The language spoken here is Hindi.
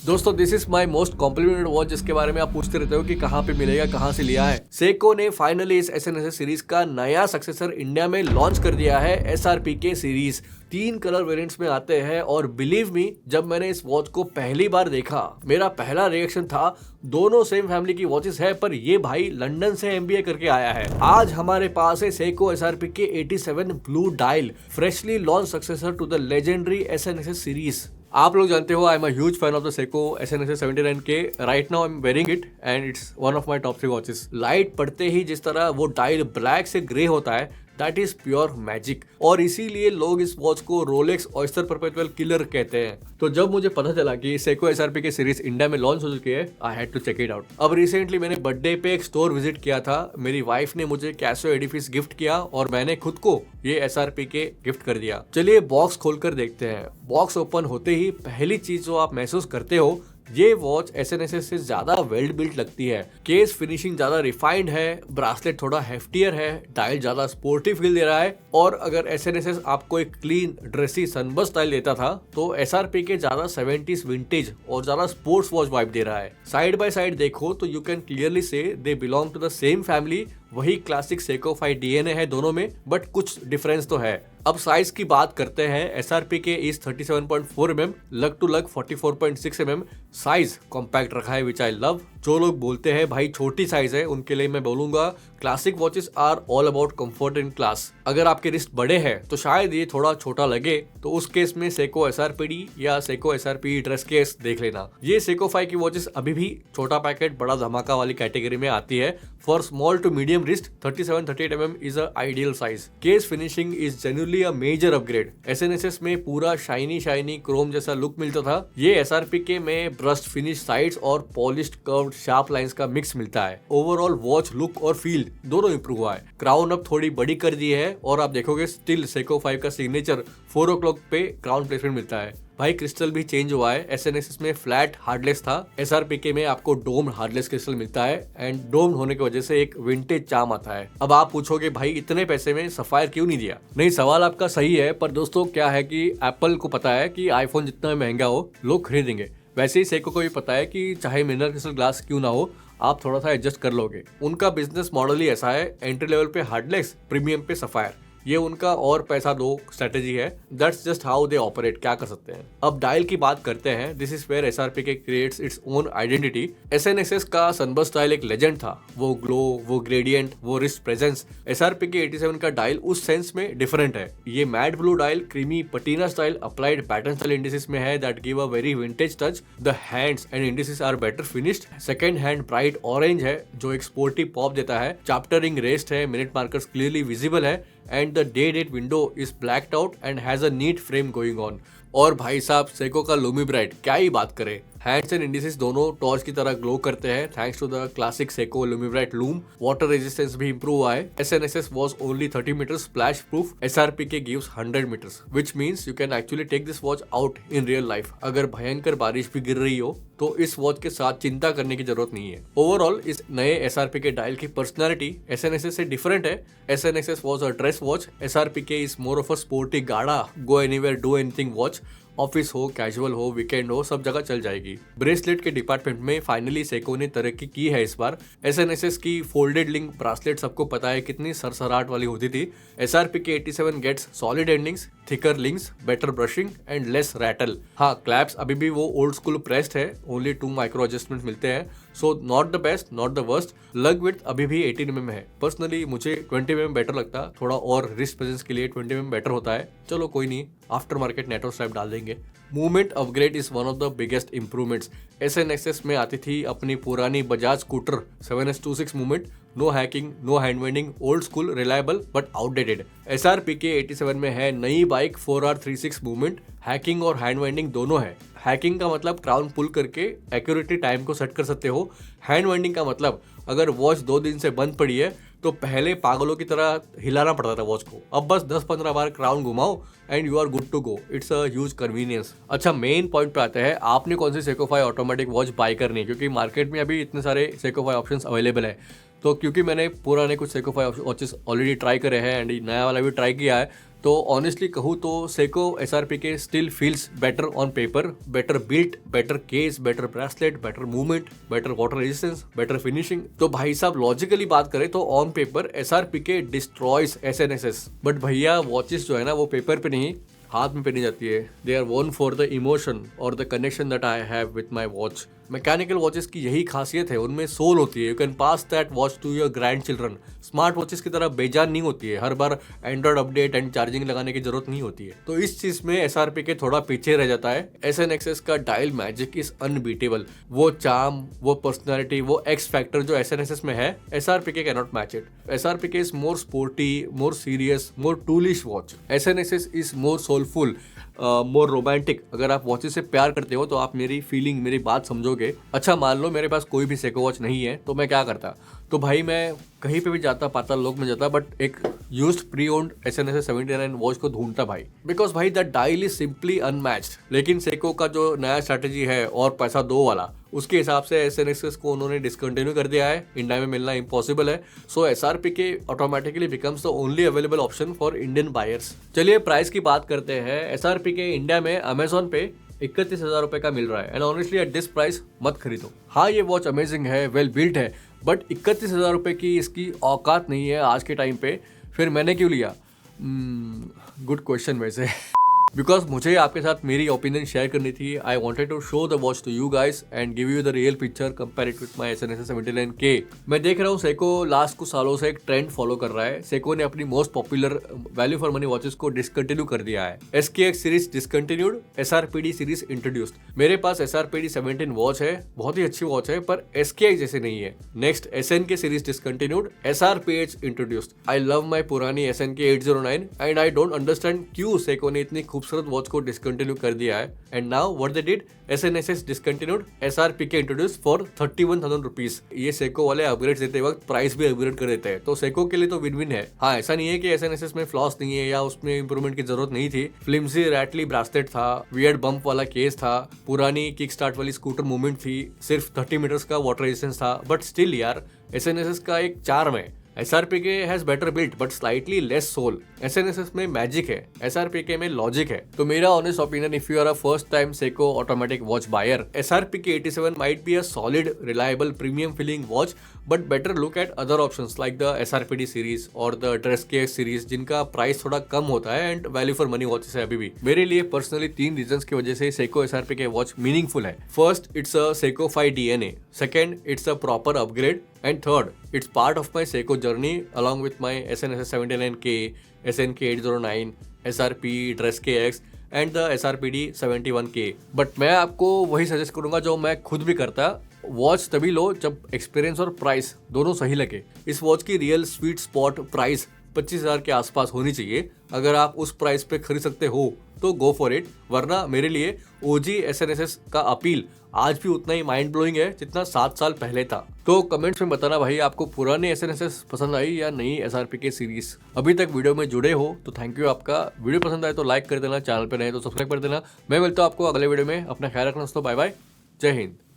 दोस्तों this is my most complimented watch, जिसके बारे में आप पूछते रहते हो कि कहाँ पे मिलेगा, कहाँ से लिया है। सेको ने फाइनली इस एसएनएसएस सीरीज का नया सक्सेसर इंडिया में लॉन्च कर दिया है। SRP K series 3 colour variants में आते हैं और बिलीव मी, जब मैंने इस वॉच को पहली बार देखा मेरा पहला रिएक्शन था दोनों सेम फैमिली की वॉचेस है, पर ये भाई लंदन से एमबीए करके आया है। आज हमारे पास है सेको एसआरपी के 87 blue dial, freshly launch successor to the legendary SNSS series. आप लोग जानते हो I am a huge fan of the Seiko SNSS 79 के। Right now I am wearing it and it's one of my top 3 watches. Light पड़ते ही जिस तरह वो डायल ब्लैक से ग्रे होता है, दैट इज प्योर मैजिक, और इसीलिए लोग इस वॉच को रोलेक्स ऑयस्टर परपेचुअल किलर कहते हैं। तो जब मुझे पता चला कि Seiko SRP K series India में लॉन्च हो चुकी है, I had to check it out. अब रिसेंटली मैंने बर्थडे पे एक स्टोर विजिट किया था। मेरी वाइफ ने मुझे कैसियो एडिफिस गिफ्ट किया और मैंने खुद को ये एसआरपी के गिफ्ट कर दिया। चलिए बॉक्स खोलकर देखते हैं। बॉक्स ओपन होते ही पहली चीज जो आप महसूस करते हो, ये वॉच एसएनएसएस से ज्यादा वेल बिल्ट लगती है। केस फिनिशिंग ज्यादा रिफाइंड है, ब्रासलेट थोड़ा हेफ्टियर है, डायल ज्यादा स्पोर्टी फील दे रहा है। और अगर एसएनएसएस आपको एक क्लीन ड्रेसी सनबर्स्ट स्टाइल देता था, तो एसआरपी के ज्यादा 70s विंटेज और ज्यादा स्पोर्ट्स वॉच वाइब दे रहा है। साइड बाय साइड देखो तो you can clearly see they belong to the same family. वही क्लासिक सेको 5 डीएनए है दोनों में, बट कुछ डिफरेंस तो है। अब साइज की बात करते हैं। एसआरपी के इस 37.4 mm, लग टू लग 44.6 mm साइज कॉम्पैक्ट रखा है, विच आई लव। जो लोग बोलते हैं भाई छोटी साइज है, उनके लिए मैं बोलूंगा classic watches are all about comfort and class. अगर आपके रिस्ट बड़े हैं तो शायद ये थोड़ा छोटा लगे, तो उस केस में सेको एसआरपीडी या सेको एसआरपी ड्रेस केस देख लेना। ये सेको 5 की वॉचेस अभी भी छोटा पैकेट बड़ा धमाका वाली कैटेगरी में आती है। For small to medium wrist 37-38 mm is a ideal size. Case finishing is genuinely a major upgrade. SNSS में पूरा शाइनी क्रोम जैसा लुक मिलता था, ये एसआरपी के में ब्रस्ट फिनिश साइड्स और पॉलिश्ड कर्व्ड शार्प लाइंस का मिक्स मिलता है। ओवरऑल वॉच लुक और फील दोनों इंप्रूव हुआ है। क्राउन अब थोड़ी बड़ी कर दी है और आप देखोगे स्टिल सेको 5 का सिग्नेचर 4 o'clock पे क्राउन प्लेसमेंट मिलता है। भाई क्रिस्टल भी चेंज हुआ है। एसएनएसएस में फ्लैट हार्डलेस था, एसआरपीके में आपको डोम्ड हार्डलेस क्रिस्टल मिलता है एंड डोम्ड होने की वजह से एक विंटेज चार्म आता है। अब आप पूछोगे भाई इतने पैसे में सफायर क्यों नहीं दिया? नहीं, सवाल आपका सही है, पर दोस्तों क्या है कि एप्पल को पता है कि आईफोन जितना महंगा हो लोग खरीदेंगे, वैसे ही सेको को भी पता है कि चाहे मिनरल क्रिस्टल ग्लास क्यों ना हो, आप थोड़ा सा एडजस्ट कर लोगे। उनका बिजनेस मॉडल ही ऐसा है, एंट्री लेवल पे हार्डलेस, प्रीमियम पे सफायर। ये उनका और पैसा दो स्ट्रेटेजी है। That's just how they operate, क्या कर सकते हैं। अब डायल की बात करते हैं। दिस इज वेयर एसआरपी के क्रिएट्स इट्स ओन आइडेंटिटी। एसएनएसएस का सनबर्स्ट डायल एक लेजेंड था। वो ग्लो, वो ग्रेडियंट, वो रिस्ट प्रेजेंस। एसआरपी के 87 का डायल उस सेंस में डिफरेंट है। ये matte blue dial creamy patina style applied pattern style indices में है that give a very vintage touch. The hands and indices are better finished. Second hand bright orange है जो एक स्पोर्टी पॉप देता है। चैप्टरिंग रेस्ट है, मिनट मार्कर्स क्लियरली विजिबल है and the day date window is blacked out and has a neat frame going on। और भाई साहब सेको का लूमी ब्राइट क्या ही बात करें। हैंड्स एंड इंडिसेस दोनों टॉर्च की तरह ग्लो करते हैं thanks to the classic Seiko LumiBrite lume. Water resistance भी इंप्रूव हुआ है। SNSS was only 30 metres splash proof. SRP K gives 100 metres, which means you can actually take this watch out in real life. अगर भयंकर बारिश भी गिर रही हो तो इस वॉच के साथ चिंता करने की जरूरत नहीं है। ओवरऑल इस नए एसआरपी के डायल की पर्सनालिटी एसएनएसएस से डिफरेंट है। SNSS was a dress watch, SRP K is more of a sporty गाड़ा go anywhere do anything watch. Office हो, कैजुअल हो, वीकेंड हो, सब जगह चल जाएगी। ब्रेसलेट के डिपार्टमेंट में फाइनली सेको ने तरक्की की है इस बार। एसएनएसएस की फोल्डेड लिंक ब्रासलेट सबको पता है कितनी सरसराहट वाली होती थी। एसआरपी के 87 gets solid endings, thicker links, better brushing and less rattle. हाँ, क्लैप्स अभी भी वो ओल्ड स्कूल प्रेस्ड है, ओनली 2 माइक्रो एडजस्टमेंट मिलते हैं, so not the best not the worst. Lug width अभी भी 18 mm है। पर्सनली मुझे 20 mm बेटर लगता, थोड़ा और रिस्ट प्रेजेंस के लिए 20 mm बेटर होता है। चलो कोई नहीं, आफ्टर मार्केट नेटवर्क स्ट्रैप डाल देंगे। Movement upgrade is one of the biggest improvements. SNSS में आती थी अपनी पुरानी Bajaj scooter 7S26 movement, no hacking, no hand winding, old school, reliable but outdated. SRP के 87 में है नई बाइक 4R36 मूवमेंट, हैकिंग और हैंडवेंडिंग दोनों है। हैकिंग का मतलब क्राउन पुल करके एक्यूरेटली टाइम को सेट कर सकते हो। हैंडवेंडिंग का मतलब अगर वॉच 2 दिन से बंद पड़ी है तो पहले पागलों की तरह हिलाना पड़ता था वॉच को, अब बस 10-15 बार क्राउन घुमाओ and you are good to go. It's a huge convenience. अच्छा, मेन पॉइंट पे आते हैं, आपने कौन सी सेको 5 ऑटोमेटिक वॉच बाय करनी है, क्योंकि मार्केट में अभी इतने सारे सेको 5 ऑप्शंस अवेलेबल है। तो क्योंकि मैंने पुराने कुछ सेको 5 वॉचेस ऑलरेडी ट्राई करे हैं एंड नया वाला भी ट्राई किया है, तो ऑनेस्टली कहूँ तो Seiko SRPK still feels better on paper, better built, better case, better bracelet, better movement, better water resistance, better finishing. तो भाई साहब लॉजिकली बात करें तो on paper SRPK destroys SNSS, but भैया वॉचेस जो है ना वो पेपर पे नहीं हाथ में पहनी जाती है। They are worn for the emotion और the connection that I have with my watch. Mechanical watches की यही खासियत है, उनमें सोल होती है। You can pass that watch to your grandchildren. Smart watches की तरह बेजान नहीं होती है, हर बार एंड्रॉइड अपडेट एंड चार्जिंग लगाने की जरूरत नहीं होती है। तो इस चीज में SRPK थोड़ा पीछे रह जाता है। SNXS का डायल मैजिक इज अनबीटेबल। वो चार्म, वो पर्सनैलिटी, वो एक्स फैक्टर जो SNSS में है, SRPK can not match it. SRPK is more sporty, more serious, more toolish watch. SNSS is more soulful, more romantic. अगर आप वॉचेस से प्यार करते हो तो आप मेरी फीलिंग, मेरी बात समझोगे। अच्छा मान लो मेरे पास कोई भी सेको वॉच नहीं है तो मैं क्या करता, तो भाई मैं कहीं पे भी जाता, पाताल लोक में जाता, बट एक used pre owned SNSS 79 watch को ढूंढता भाई, बिकॉज भाई that dial is simply unmatched. लेकिन सेको का जो नया स्ट्रेटेजी है और पैसा दो वाला, उसके हिसाब से SNSS को उन्होंने डिसकंटिन्यू कर दिया है। इंडिया में मिलना इम्पॉसिबल है। सो SRPK automatically becomes the only available option for Indian buyers. चलिए प्राइस की बात करते हैं। SRPK इंडिया में अमेजोन पे 31,000 रुपए का मिल रहा है, and honestly at this price मत खरीदो। हाँ ये वॉच अमेजिंग है, वेल बिल्ट है, बट 31,000 रुपए की इसकी औकात नहीं है आज के टाइम पे। फिर मैंने क्यों लिया? गुड क्वेश्चन वैसे बिकॉज मुझे आपके साथ मेरी ओपिनियन शेयर करनी थी। I wanted to show the watch to you guys and give you the real picture compare it with my SNSS 79K। मैं देख रहा हूँ सेको लास्ट कुछ सालों से एक ट्रेंड फॉलो कर रहा है। सेको ने अपनी most popular value for money watches को डिसकंटिन्यू कर दिया है। SKX series discontinued, SRPD series introduced. मेरे पास SRPD 17 वॉच है, बहुत ही अच्छी वॉच है, पर SKX जैसे नहीं है। Next SNK series discontinued, SRPH introduced. I love my पुरानी SNK 809 and I don't understand क्यों सेको ने इतनी खूबसूरत वॉच को डिसकंटिन्यू कर दिया है। And now what they did, SNSS discontinued, SRPK introduced for 31,000 rupees. ये सेको वाले अपग्रेड देते वक्त प्राइस भी अपग्रेड कर देते हैं, तो सेको के लिए तो विन विन है। हाँ ऐसा नहीं है कि SNSS में फ्लॉस नहीं है या उसमें इंप्रूवमेंट की जरूरत नहीं थी। फ्लिम्सी रैटली ब्रासलेट था, वियर्ड बम्प वाला केस था, पुरानी किक स्टार्ट वाली स्कूटर मूवमेंट थी, सिर्फ 30 मीटर्स का वाटर रेजिस्टेंस था, बट स्टिल यार SNSS का एक चार्म है। SRPK has better built but slightly less soul. SNSS में मैजिक है, SRPK में लॉजिक है। तो मेरा honest opinion, if you are a first time Seiko automatic watch buyer, SRPK 87 might be a solid, reliable, premium feeling watch, but better look at other options like the SRPD series और द SKX सीरीज, जिनका प्राइस थोड़ा कम होता है and value for money watches है अभी भी। मेरे लिए पर्सनली 3 रीजंस की वजह से सेको SRPK वॉच मीनिंगफुल है। First, it's a Seiko 5 DNA। Second, it's a proper upgrade. And third, it's part of my Seiko journey along with my SNSS 79K, SNK 809, SRP, SKX and the SRPD 71K। But मैं आपको वही सजेस्ट करूंगा जो मैं खुद भी करता। वॉच तभी लो जब एक्सपीरियंस और प्राइस दोनों सही लगे। इस वॉच की रियल स्वीट स्पॉट प्राइस 25,000 के आसपास होनी चाहिए। अगर आप उस प्राइस पे खरीद सकते हो तो गो फॉर इट, वरना मेरे लिए OG SNSS का अपील आज भी उतना ही माइंड ब्लोइंग है जितना 7 साल पहले था। तो कमेंट्स में बताना भाई आपको पुराने SNSS पसंद आई या नहीं SRPK सीरीज। अभी तक वीडियो में जुड़े हो तो थैंक यू आपका। वीडियो पसंद आए तो लाइक कर देना, चैनल पे नए तो सब्सक्राइब कर देना। मैं मिलता हूँ आपको अगले वीडियो में। अपना ख्याल रखना दोस्तों, बाय बाय, जय हिंद।